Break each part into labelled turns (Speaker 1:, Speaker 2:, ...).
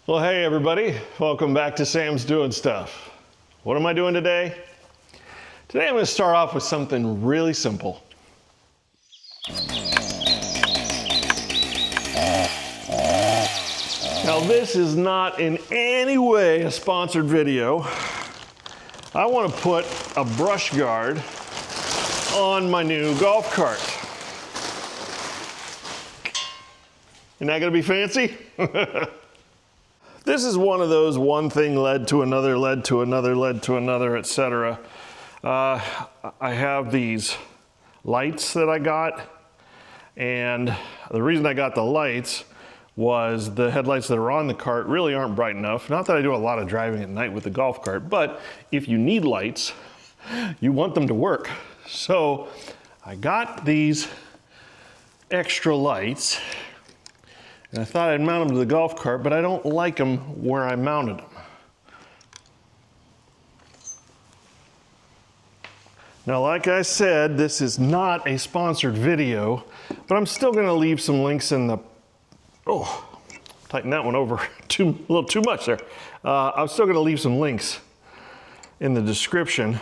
Speaker 1: Well, hey everybody, welcome back to Sam's Doing Stuff. What am I doing today? Today I'm going to start off with something really simple. Now this is not in any way a sponsored video. I want to put a brush guard on my new golf cart. Isn't that going to be fancy? This is one of those one thing led to another, led to another, led to another, etc. I have these lights that I got, and the reason I got the lights was the headlights that are on the cart really aren't bright enough. Not that I do a lot of driving at night with the golf cart, but if you need lights, you want them to work. So I got these extra lights, and I thought I'd mount them to the golf cart, but I don't like them where I mounted them. Now, like I said, this is not a sponsored video, but I'm still gonna leave some links in the, tighten that one over a little too much there. I'm still gonna leave some links in the description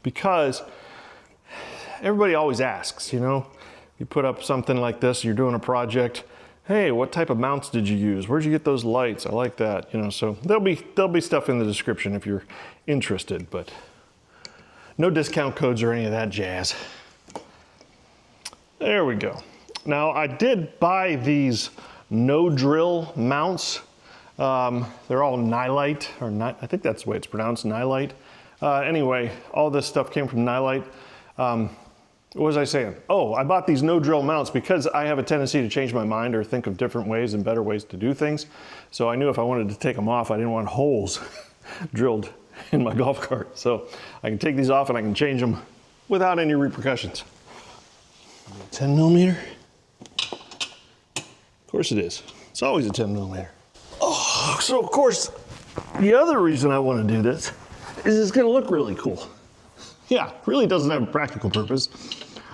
Speaker 1: because everybody always asks, you know, you put up something like this, you're doing a project, hey, what type of mounts did you use? Where'd you get those lights? I like that, you know, so there'll be stuff in the description if you're interested, but no discount codes or any of that jazz. There we go. Now I did buy these no drill mounts. They're all Nylite, I think that's the way it's pronounced, Nylite. Anyway, all this stuff came from Nylite. What was I saying? Oh, I bought these no drill mounts because I have a tendency to change my mind or think of different ways and better ways to do things. So I knew if I wanted to take them off, I didn't want holes drilled in my golf cart. So I can take these off and I can change them without any repercussions. 10 millimeter? Of course it is. It's always a 10 millimeter. Oh, so of course, the other reason I want to do this is it's going to look really cool. Yeah, really doesn't have a practical purpose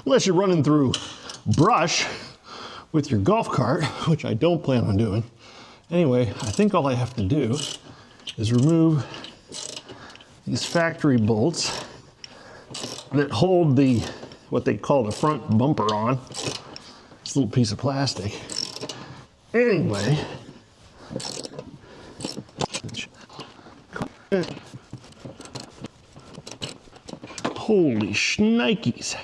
Speaker 1: unless you're running through brush with your golf cart, which I don't plan on doing. Anyway, I think all I have to do is remove these factory bolts that hold the, what they call the front bumper on. This little piece of plastic. Anyway, holy shnikes.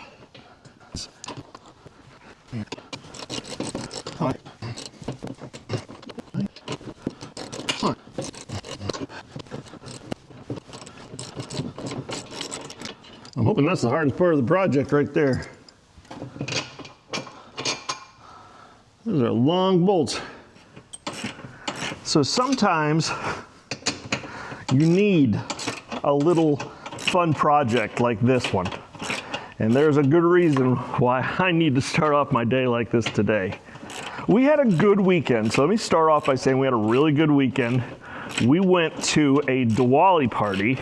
Speaker 1: I'm hoping that's the hardest part of the project right there. Those are long bolts. So sometimes you need a little fun project like this one. And there's a good reason why I need to start off my day like this today. We had a good weekend. So let me start off by saying we had a really good weekend. We went to a Diwali party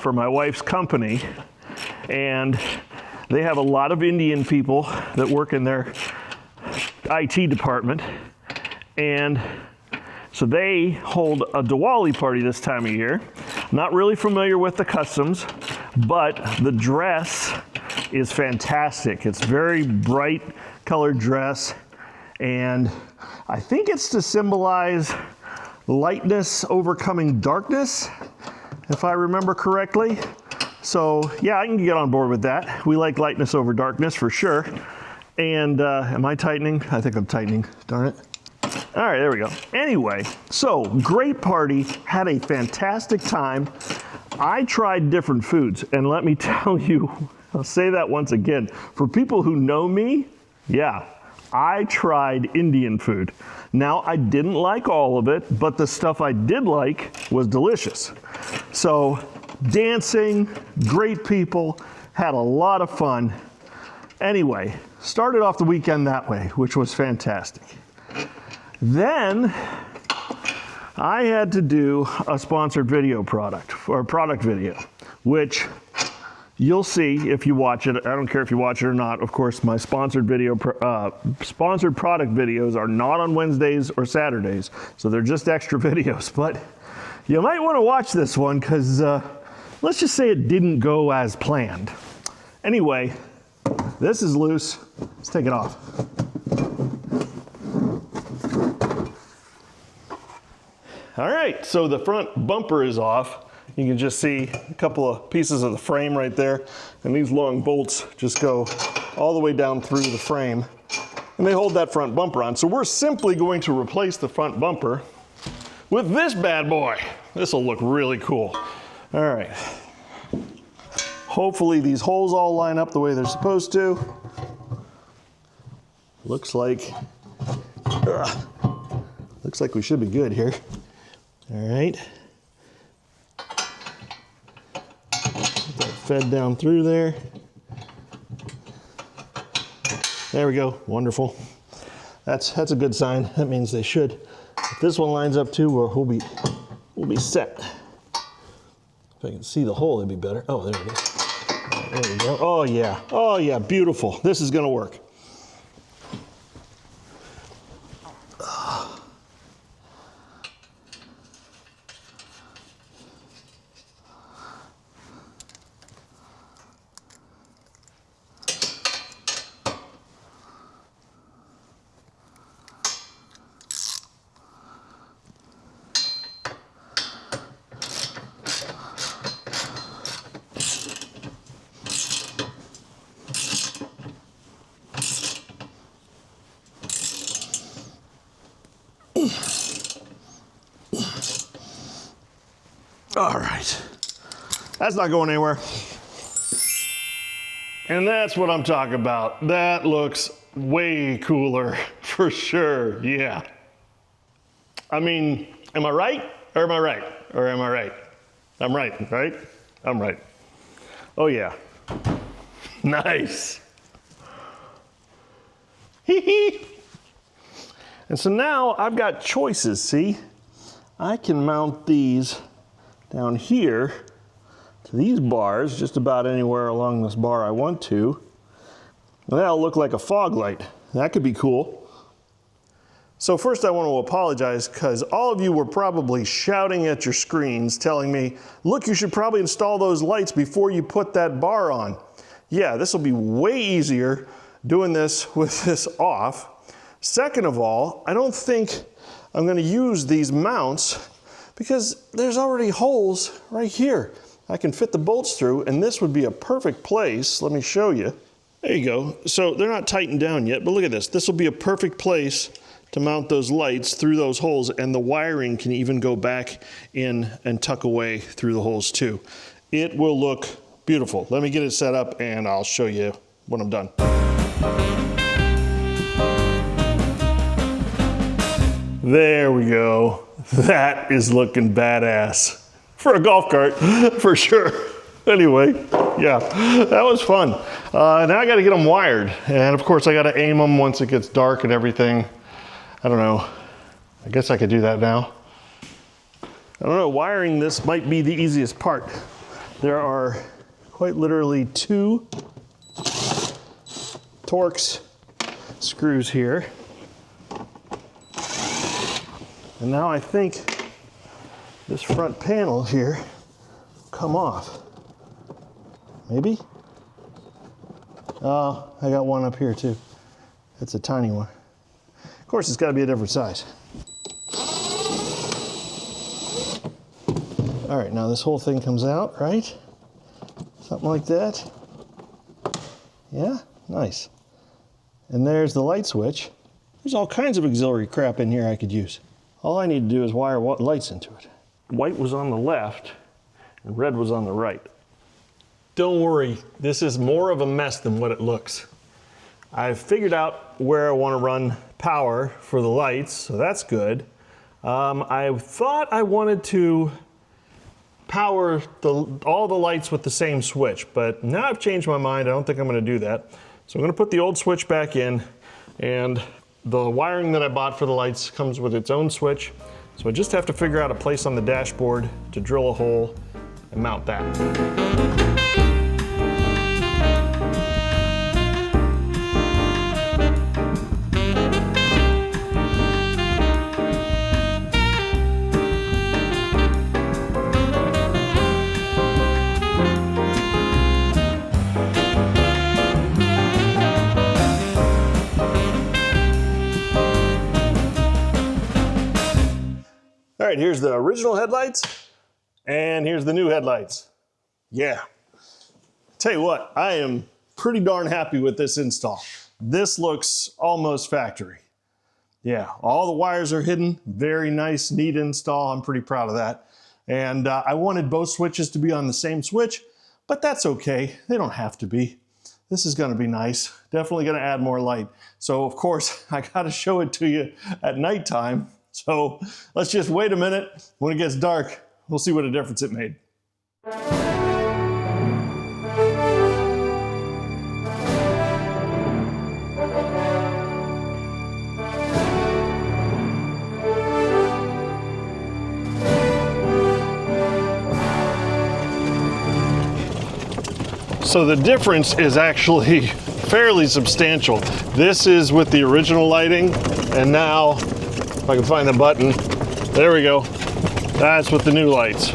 Speaker 1: for my wife's company, and they have a lot of Indian people that work in their IT department. And so they hold a Diwali party this time of year. Not really familiar with the customs, but the dress is fantastic. It's very bright colored dress, and I think it's to symbolize lightness overcoming darkness, if I remember correctly. So yeah, I can get on board with that. We like lightness over darkness for sure. And am I tightening? I think I'm tightening, darn it. All right, there we go. Anyway, so great party, had a fantastic time. I tried different foods, and let me tell you, I'll say that once again. For people who know me, yeah, I tried Indian food. Now, I didn't like all of it, but the stuff I did like was delicious. So, dancing, great people, had a lot of fun. Anyway, started off the weekend that way, which was fantastic. Then I had to do a sponsored video product, or product video, which you'll see if you watch it. I don't care if you watch it or not. Of course, my sponsored sponsored product videos are not on Wednesdays or Saturdays, so they're just extra videos. But you might want to watch this one because let's just say it didn't go as planned. Anyway, this is loose. Let's take it off. All right, so the front bumper is off. You can just see a couple of pieces of the frame right there, and these long bolts just go all the way down through the frame, and they hold that front bumper on. So we're simply going to replace the front bumper with this bad boy. This will look really cool. All right. Hopefully these holes all line up the way they're supposed to. Looks like we should be good here. All right. Get that fed down through there. There we go. Wonderful. That's a good sign. That means they should. If this one lines up too, we'll be set. If I can see the hole, it'd be better. Oh, there it is. There we go. Oh yeah. Oh yeah. Beautiful. This is gonna work. All right, that's not going anywhere. And that's what I'm talking about. That looks way cooler for sure, yeah. I mean, am I right or am I right? Or am I right? I'm right, right? I'm right. Oh yeah, nice. Hee hee. And so now I've got choices, see? I can mount these down here to these bars, just about anywhere along this bar I want to. And that'll look like a fog light. That could be cool. So first I want to apologize because all of you were probably shouting at your screens telling me, look, you should probably install those lights before you put that bar on. Yeah, this will be way easier doing this with this off. Second of all, I don't think I'm going to use these mounts because there's already holes right here. I can fit the bolts through, and this would be a perfect place. Let me show you. There you go. So they're not tightened down yet, but look at this. This will be a perfect place to mount those lights through those holes, and the wiring can even go back in and tuck away through the holes too. It will look beautiful. Let me get it set up and I'll show you when I'm done. There we go. That is looking badass. For a golf cart, for sure. Anyway, yeah, that was fun. Now I gotta get them wired. And of course I gotta aim them once it gets dark and everything. I don't know. I guess I could do that now. I don't know, wiring this might be the easiest part. There are quite literally 2 Torx screws here. And now I think this front panel here will come off. Maybe? Oh, I got one up here too. It's a tiny one. Of course, it's got to be a different size. All right, now this whole thing comes out, right? Something like that. Yeah, nice. And there's the light switch. There's all kinds of auxiliary crap in here I could use. All I need to do is wire lights into it. White was on the left and red was on the right. Don't worry, this is more of a mess than what it looks. I've figured out where I want to run power for the lights, so that's good. I thought I wanted to power all the lights with the same switch, but now I've changed my mind. I don't think I'm going to do that. So I'm going to put the old switch back in, and the wiring that I bought for the lights comes with its own switch. So I just have to figure out a place on the dashboard to drill a hole and mount that. All right, here's the original headlights, and here's the new headlights. Yeah. Tell you what, I am pretty darn happy with this install. This looks almost factory. Yeah, all the wires are hidden. Very nice, neat install. I'm pretty proud of that. And I wanted both switches to be on the same switch, but that's okay. They don't have to be. This is gonna be nice. Definitely gonna add more light. So of course, I gotta show it to you at nighttime. So let's just wait a minute. When it gets dark, we'll see what a difference it made. So the difference is actually fairly substantial. This is with the original lighting, and now, if I can find the button, there we go. That's with the new lights.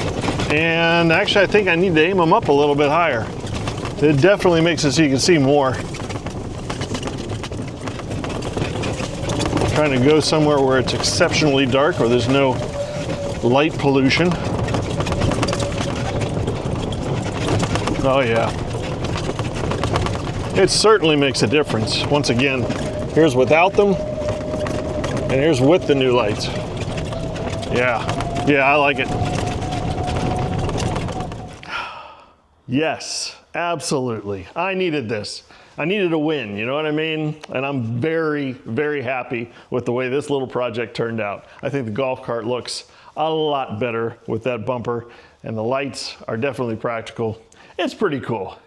Speaker 1: And actually, I think I need to aim them up a little bit higher. It definitely makes it so you can see more. Trying to go somewhere where it's exceptionally dark or there's no light pollution. Oh yeah. It certainly makes a difference. Once again, here's without them, and here's with the new lights. Yeah, I like it. Yes, absolutely. I needed this. I needed a win, you know what I mean? And I'm very, very happy with the way this little project turned out. I think the golf cart looks a lot better with that bumper, and the lights are definitely practical. It's pretty cool.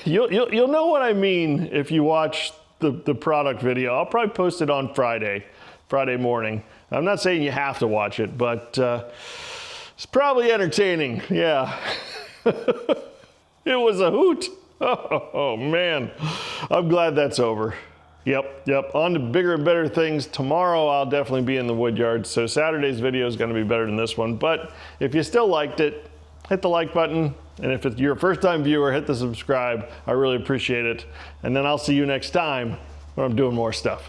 Speaker 1: You'll know what I mean if you watch the product video. I'll probably post it on Friday morning. I'm not saying you have to watch it, but it's probably entertaining. Yeah. It was a hoot. Oh man, I'm glad that's over. Yep. On to bigger and better things. Tomorrow I'll definitely be in the wood yard, so Saturday's video is going to be better than this one. But if you still liked it, hit the like button. And if you're a first-time viewer, hit the subscribe. I really appreciate it. And then I'll see you next time when I'm doing more stuff.